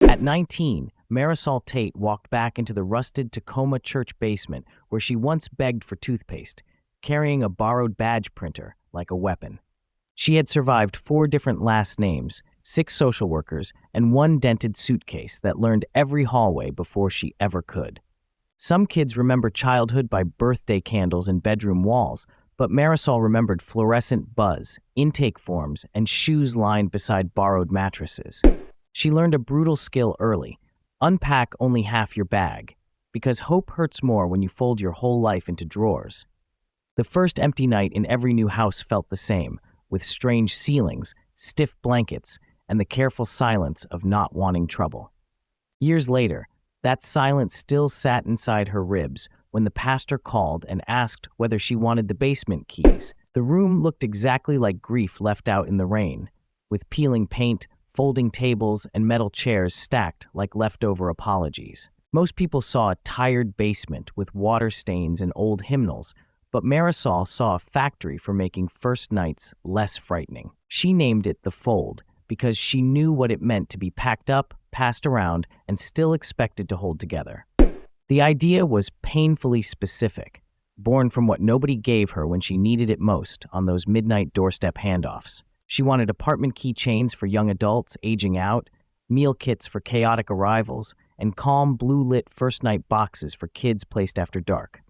At 19, Marisol Tate walked back into the rusted Tacoma church basement where she once begged for toothpaste, carrying a borrowed badge printer like a weapon. She had survived 4 different last names, 6 social workers, and 1 dented suitcase that learned every hallway before she ever could. Some kids remember childhood by birthday candles and bedroom walls, but Marisol remembered fluorescent buzz, intake forms, and shoes lined beside borrowed mattresses. She learned a brutal skill early: unpack only half your bag, because hope hurts more when you fold your whole life into drawers. The first empty night in every new house felt the same, with strange ceilings, stiff blankets, and the careful silence of not wanting trouble. Years later, that silence still sat inside her ribs when the pastor called and asked whether she wanted the basement keys. The room looked exactly like grief left out in the rain, with peeling paint, folding tables, and metal chairs stacked like leftover apologies. Most people saw a tired basement with water stains and old hymnals, but Marisol saw a factory for making first nights less frightening. She named it The Fold because she knew what it meant to be packed up, passed around, and still expected to hold together. The idea was painfully specific, born from what nobody gave her when she needed it most on those midnight doorstep handoffs. She wanted apartment keychains for young adults aging out, meal kits for chaotic arrivals, and calm blue-lit first-night boxes for kids placed after dark.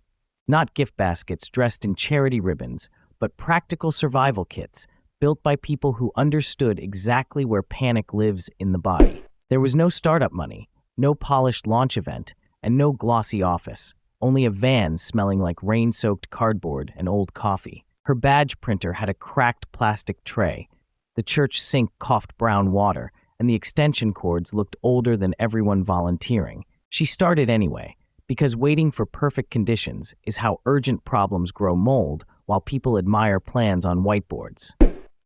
Not gift baskets dressed in charity ribbons, but practical survival kits built by people who understood exactly where panic lives in the body. There was no startup money, no polished launch event, and no glossy office, only a van smelling like rain-soaked cardboard and old coffee. Her badge printer had a cracked plastic tray, the church sink coughed brown water, and the extension cords looked older than everyone volunteering. She started anyway, because waiting for perfect conditions is how urgent problems grow mold while people admire plans on whiteboards.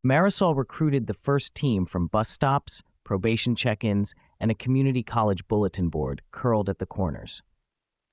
Marisol recruited the first team from bus stops, probation check-ins, and a community college bulletin board curled at the corners.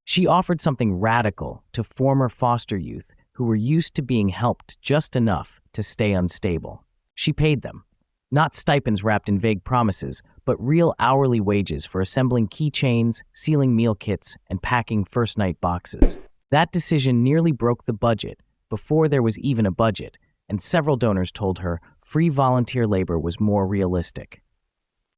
She offered something radical to former foster youth who were used to being helped just enough to stay unstable. She paid them, not stipends wrapped in vague promises, but real hourly wages for assembling keychains, sealing meal kits, and packing first-night boxes. That decision nearly broke the budget before there was even a budget, and several donors told her free volunteer labor was more realistic.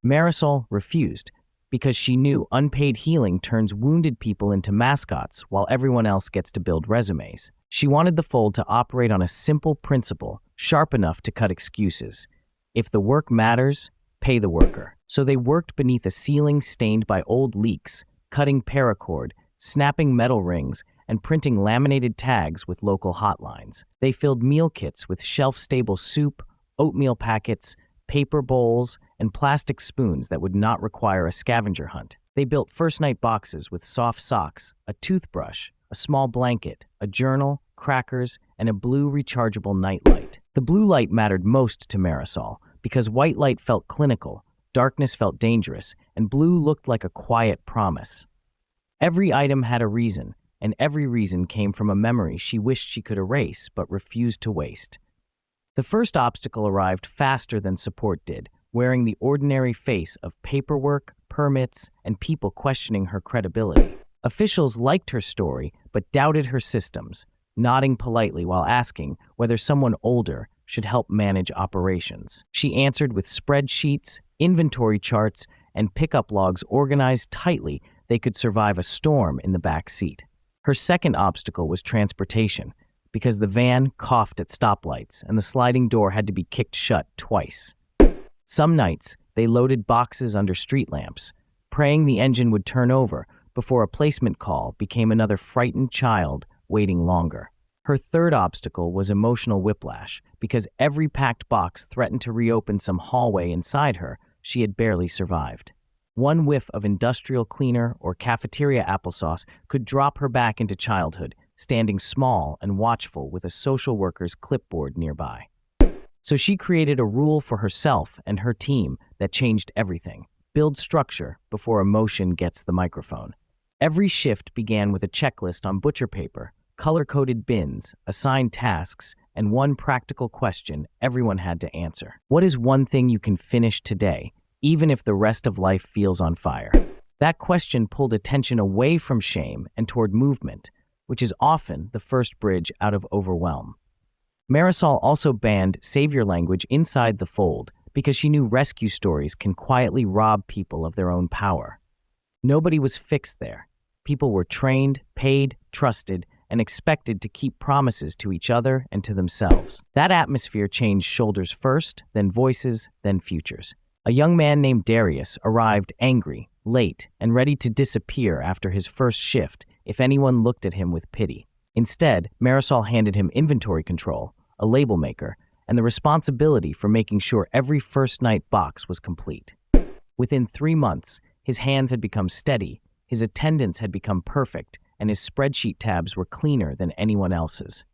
Marisol refused because she knew unpaid healing turns wounded people into mascots while everyone else gets to build resumes. She wanted the Fold to operate on a simple principle, sharp enough to cut excuses. If the work matters, pay the worker. So they worked beneath a ceiling stained by old leaks, cutting paracord, snapping metal rings, and printing laminated tags with local hotlines. They filled meal kits with shelf-stable soup, oatmeal packets, paper bowls, and plastic spoons that would not require a scavenger hunt. They built first-night boxes with soft socks, a toothbrush, a small blanket, a journal, crackers, and a blue rechargeable nightlight. The blue light mattered most to Marisol because white light felt clinical, darkness felt dangerous, and blue looked like a quiet promise. Every item had a reason, and every reason came from a memory she wished she could erase but refused to waste. The first obstacle arrived faster than support did, wearing the ordinary face of paperwork, permits, and people questioning her credibility. Officials liked her story but doubted her systems, nodding politely while asking whether someone older should help manage operations. She answered with spreadsheets, inventory charts, and pickup logs organized tightly they could survive a storm in the back seat. Her second obstacle was transportation, because the van coughed at stoplights and the sliding door had to be kicked shut twice. Some nights, they loaded boxes under street lamps, praying the engine would turn over before a placement call became another frightened child waiting longer. Her third obstacle was emotional whiplash, because every packed box threatened to reopen some hallway inside her she had barely survived. One whiff of industrial cleaner or cafeteria applesauce could drop her back into childhood, standing small and watchful with a social worker's clipboard nearby. So she created a rule for herself and her team that changed everything. Build structure before emotion gets the microphone. Every shift began with a checklist on butcher paper, color-coded bins, assigned tasks, and one practical question everyone had to answer. What is one thing you can finish today, even if the rest of life feels on fire? That question pulled attention away from shame and toward movement, which is often the first bridge out of overwhelm. Marisol also banned savior language inside the fold because she knew rescue stories can quietly rob people of their own power. Nobody was fixed there. People were trained, paid, trusted, and expected to keep promises to each other and to themselves. That atmosphere changed shoulders first, then voices, then futures. A young man named Darius arrived angry, late, and ready to disappear after his first shift if anyone looked at him with pity. Instead, Marisol handed him inventory control, a label maker, and the responsibility for making sure every first night box was complete. Within 3 months, his hands had become steady, his attendance had become perfect, and his spreadsheet tabs were cleaner than anyone else's.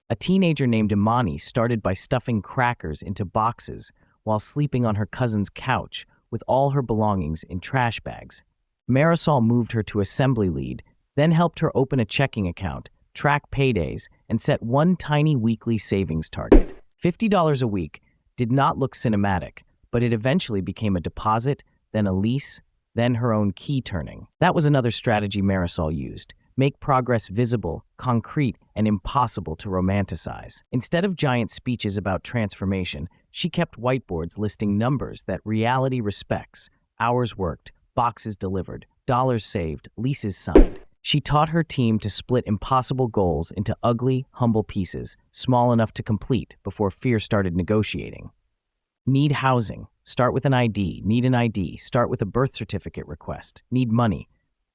A teenager named Imani started by stuffing crackers into boxes while sleeping on her cousin's couch with all her belongings in trash bags. Marisol moved her to assembly lead, then helped her open a checking account, track paydays, and set one tiny weekly savings target. $50 a week did not look cinematic, but it eventually became a deposit, then a lease, then her own key turning. That was another strategy Marisol used. Make progress visible, concrete, and impossible to romanticize. Instead of giant speeches about transformation, she kept whiteboards listing numbers that reality respects: hours worked, boxes delivered, dollars saved, leases signed. She taught her team to split impossible goals into ugly, humble pieces, small enough to complete before fear started negotiating. Need housing? Start with an ID. Need an ID? Start with a birth certificate request. Need money?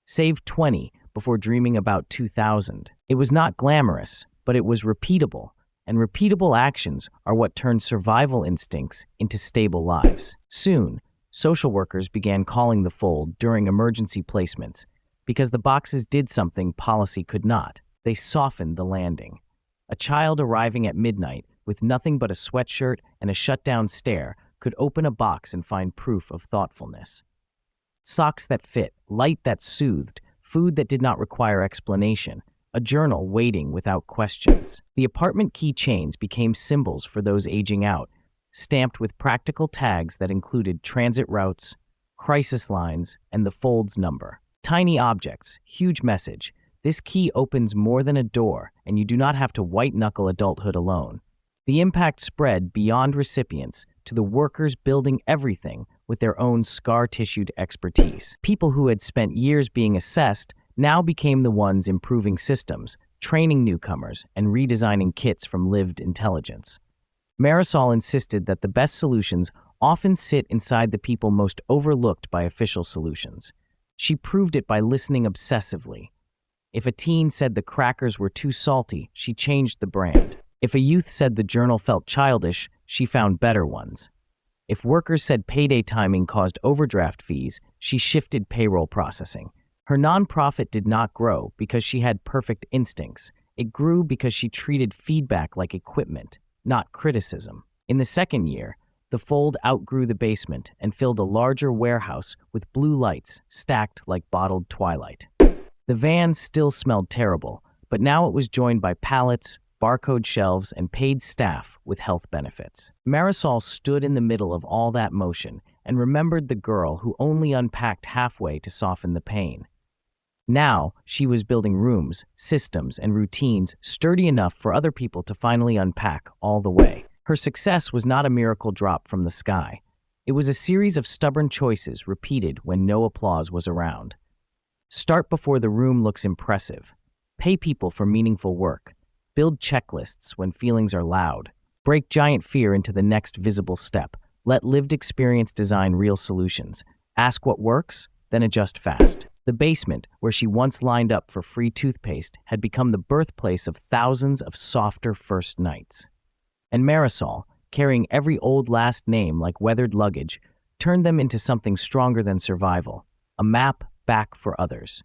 Save 20 before dreaming about 2,000. It was not glamorous, but it was repeatable, and repeatable actions are what turned survival instincts into stable lives. Soon, social workers began calling the fold during emergency placements because the boxes did something policy could not. They softened the landing. A child arriving at midnight with nothing but a sweatshirt and a shut-down stare could open a box and find proof of thoughtfulness. Socks that fit, light that soothed, food that did not require explanation, a journal waiting without questions. The apartment keychains became symbols for those aging out, stamped with practical tags that included transit routes, crisis lines, and the fold's number. Tiny objects, huge message. This key opens more than a door, and you do not have to white-knuckle adulthood alone. The impact spread beyond recipients to the workers building everything with their own scar-tissued expertise. People who had spent years being assessed now became the ones improving systems, training newcomers, and redesigning kits from lived intelligence. Marisol insisted that the best solutions often sit inside the people most overlooked by official solutions. She proved it by listening obsessively. If a teen said the crackers were too salty, she changed the brand. If a youth said the journal felt childish, she found better ones. If workers said payday timing caused overdraft fees, she shifted payroll processing. Her nonprofit did not grow because she had perfect instincts. It grew because she treated feedback like equipment, not criticism. In the second year, the fold outgrew the basement and filled a larger warehouse with blue lights stacked like bottled twilight. The van still smelled terrible, but now it was joined by pallets, barcode shelves, and paid staff with health benefits. Marisol stood in the middle of all that motion and remembered the girl who only unpacked halfway to soften the pain. Now, she was building rooms, systems, and routines sturdy enough for other people to finally unpack all the way. Her success was not a miracle drop from the sky. It was a series of stubborn choices repeated when no applause was around. Start before the room looks impressive. Pay people for meaningful work. Build checklists when feelings are loud. Break giant fear into the next visible step. Let lived experience design real solutions. Ask what works, then adjust fast. The basement, where she once lined up for free toothpaste, had become the birthplace of thousands of softer first nights. And Marisol, carrying every old last name like weathered luggage, turned them into something stronger than survival, a map back for others.